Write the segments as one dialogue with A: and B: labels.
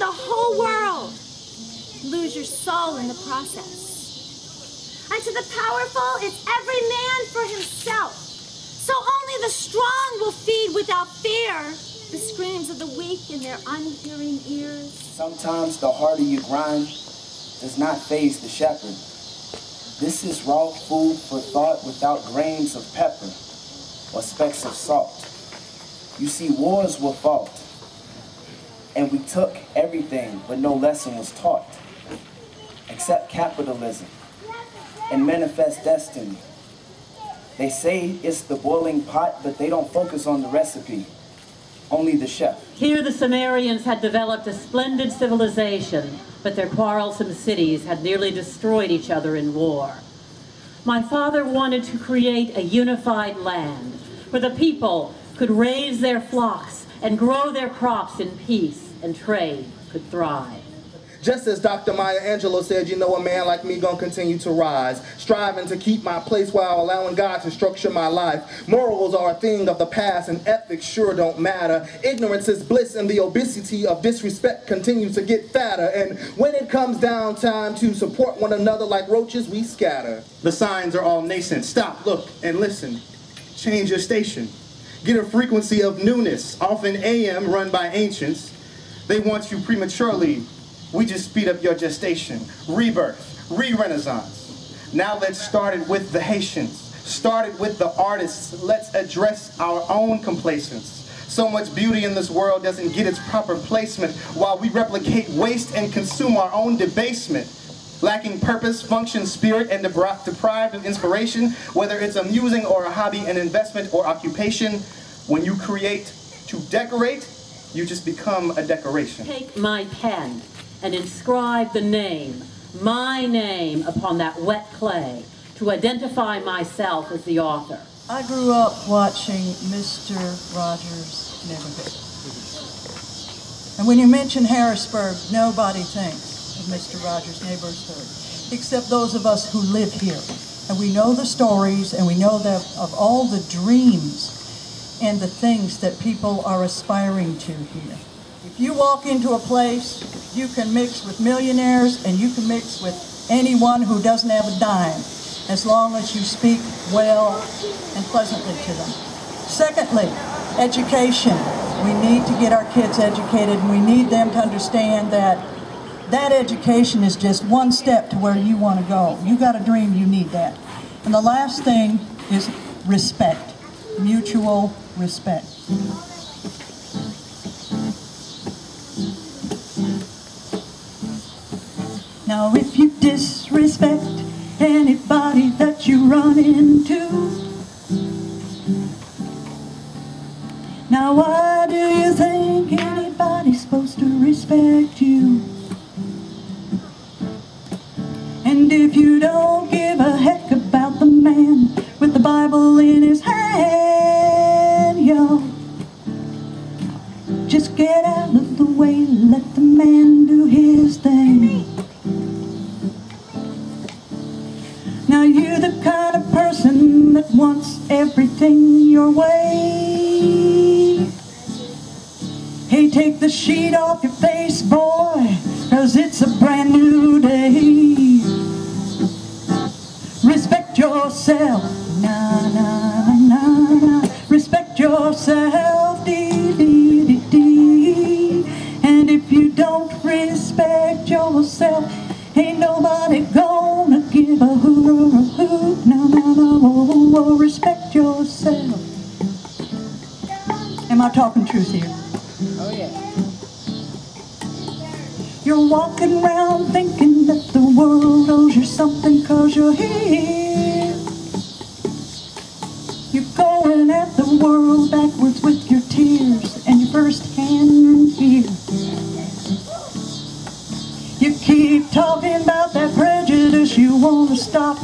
A: the whole world, lose your soul in the process. And to the powerful, it's every man for himself. So only the strong will feed without fear the screams of the weak in their unhearing ears.
B: Sometimes the harder you grind does not faze the shepherd. This is raw food for thought without grains of pepper or specks of salt. You see, wars were fought, and we took everything, but no lesson was taught, except capitalism and manifest destiny. They say it's the boiling pot, but they don't focus on the recipe, only the chef.
C: Here the Sumerians had developed a splendid civilization, but their quarrelsome cities had nearly destroyed each other in war. My father wanted to create a unified land where the people could raise their flocks and grow their crops in peace, and trade could thrive.
D: Just as Dr. Maya Angelou said, you know, a man like me gonna continue to rise, striving to keep my place while allowing God to structure my life. Morals are a thing of the past and ethics sure don't matter. Ignorance is bliss and the obesity of disrespect continues to get fatter. And when it comes down time to support one another like roaches, we scatter. The signs are all nascent. Stop, look, and listen. Change your station. Get a frequency of newness, often AM run by ancients. They want you prematurely. We just speed up your gestation, rebirth, re-renaissance. Now let's start it with the Haitians, start it with the artists. Let's address our own complacence. So much beauty in this world doesn't get its proper placement while we replicate waste and consume our own debasement. Lacking purpose, function, spirit, and deprived of inspiration, whether it's amusing or a hobby, an investment or occupation, when you create to decorate, you just become a decoration.
C: Take my pen and inscribe the name, my name, upon that wet clay to identify myself as the author.
E: I grew up watching Mr. Rogers' Neighborhood. And when you mention Harrisburg, nobody thinks of Mr. Rogers' Neighborhood, except those of us who live here. And we know the stories, and we know that of all the dreams and the things that people are aspiring to here. If you walk into a place, you can mix with millionaires and you can mix with anyone who doesn't have a dime, as long as you speak well and pleasantly to them. Secondly, education. We need to get our kids educated, and we need them to understand that that education is just one step to where you want to go. You got a dream, you need that. And the last thing is respect, mutual respect. Now if you disrespect anybody that you run into, now why do you think anybody's supposed to respect you? And if you don't give a heck about the man with the Bible in his hand, yo, just get out of the way, let the man do his thing. Now you're the kind of person that wants everything your way. Hey, take the sheet off your face, boy, 'cause it's a brand new day. Respect yourself, na na na na. Respect yourself, dee dee dee dee. And if you don't respect yourself, ain't nobody gonna give a hoot or a hoot. No, no, no, whoa, whoa, whoa. Respect yourself. Am I talking truth here?
F: Oh yeah.
E: You're walking around thinking that the world owes you something 'cause you're here. You're going at the world backwards with your tears and your first-hand fear. You keep talking about that prejudice, you want to stop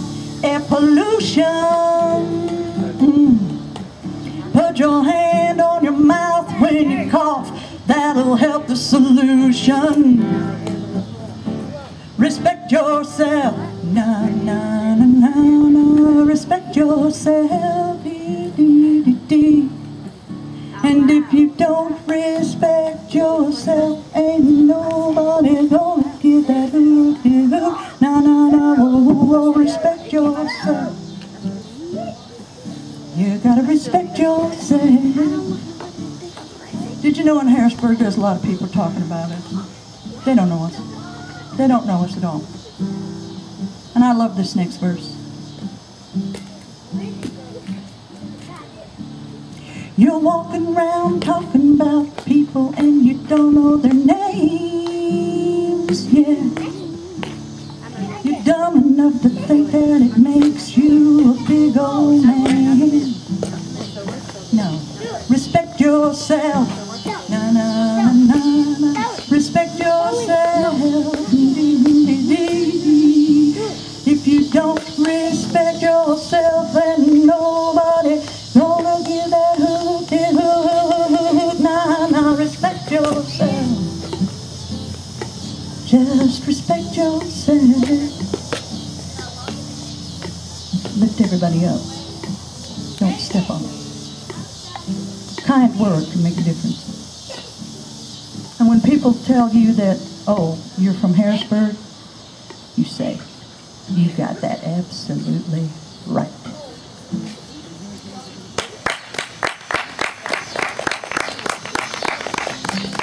E: air pollution. Put your hand on your mouth when you cough, that'll help the solution. Respect yourself, na na na na na. Respect yourself, dee dee dee dee. And if you don't respect yourself, ain't nobody nobody gonna give that hoot to hoot. Nah, nah, nah, whoa, whoa, whoa, respect yourself. You gotta respect yourself. Did you know in Harrisburg there's a lot of people talking about it? They don't know us. They don't know us at all. And I love this next verse. You're walking around talking about people and you don't know their names, yeah. You're dumb enough to think that it makes you a big old man. No, respect yourself. Na na na na. Respect yourself. If you don't respect yourself, then nobody gonna give that hoot to hoot. Nah, nah, respect yourself. Just respect yourself. Lift everybody up. Don't step on them. Kind word can make a difference. And when people tell you that, oh, you're from Harrisburg, you say, you got that absolutely right.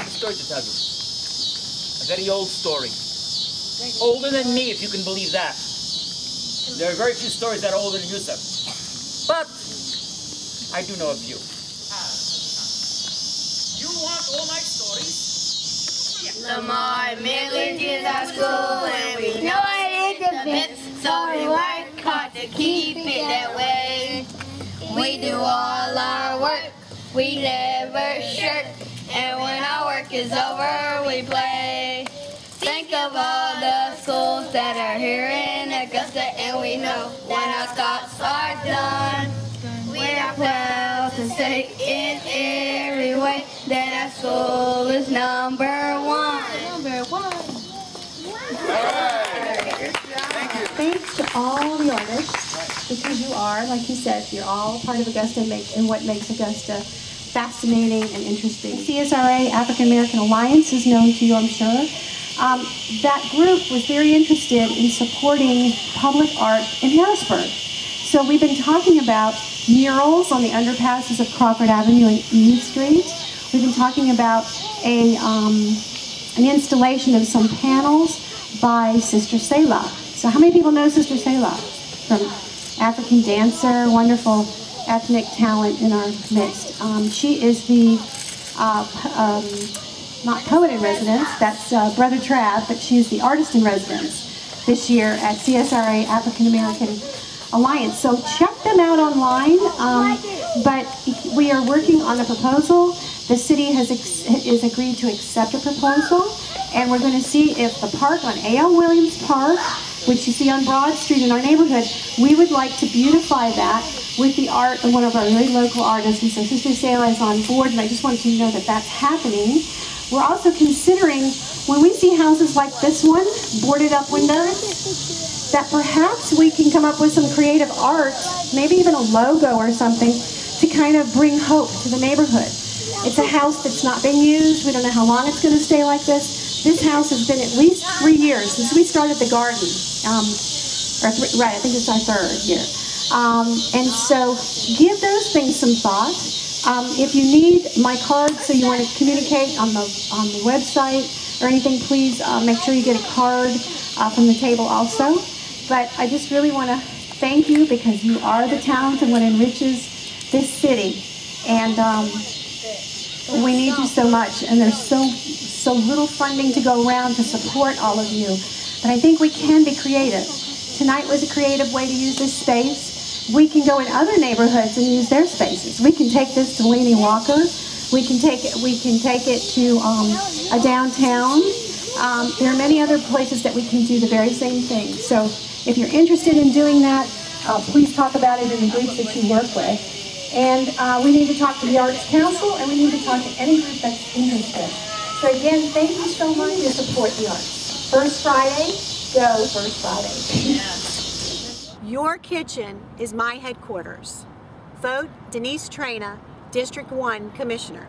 F: Story to tell you. A very old story. Older than me, if you can believe that. There are very few stories that are older than you, sir. But I do know a few. You want all my stories?
G: Lamar Miller did our school and we know it is the best, so we work hard to keep it that way. We do all our work, we never shirk, and when our work is over, we play. Think of all the schools that are here in Augusta, and we know when our thoughts are done, we are proud to say in every way that our school is number one. Number one.
H: Thanks to all the artists, because you are, like you said, you're all part of Augusta and what makes Augusta fascinating and interesting. CSRA, African American Alliance, is known to you, I'm sure. That group was very interested in supporting public art in Harrisburg. So we've been talking about murals on the underpasses of Crawford Avenue and Eve Street. We've been talking about an installation of some panels by Sister Selah. So how many people know Sister Selah? From African dancer, wonderful ethnic talent in our midst. She is the, not poet in residence, that's Brother Trav, but she is the artist in residence this year at CSRA African American Alliance. So check them out online, but we are working on a proposal. The city has agreed to accept a proposal, and we're going to see if the park on A.L. Williams Park, which you see on Broad Street in our neighborhood, we would like to beautify that with the art of one of our very local artists. And so Sister Selah is on board, and I just want you to know that that's happening. We're also considering, when we see houses like this one, boarded up windows, that perhaps we can come up with some creative art, maybe even a logo or something, to kind of bring hope to the neighborhood. It's a house that's not been used. We don't know how long it's going to stay like this. This house has been at least 3 years since we started the garden. Right, I think it's our 3rd year. And so give those things some thought. If you need my card, so you want to communicate on the website or anything, please make sure you get a card from the table also. But I just really want to thank you, because you are the talent and what enriches this city. And we need you so much, and there's so little funding to go around to support all of you. But I think we can be creative. Tonight was a creative way to use this space. We can go in other neighborhoods and use their spaces. We can take this to Laney Walker. We can take it to a downtown. There are many other places that we can do the very same thing. So if you're interested in doing that, please talk about it in the groups that you work with. And we need to talk to the Arts Council, and we need to talk to any group that's interested. So again, thank you so much to support the arts. First Friday, go First Friday.
I: Your kitchen is my headquarters. Vote Denice Traina, District 1 Commissioner.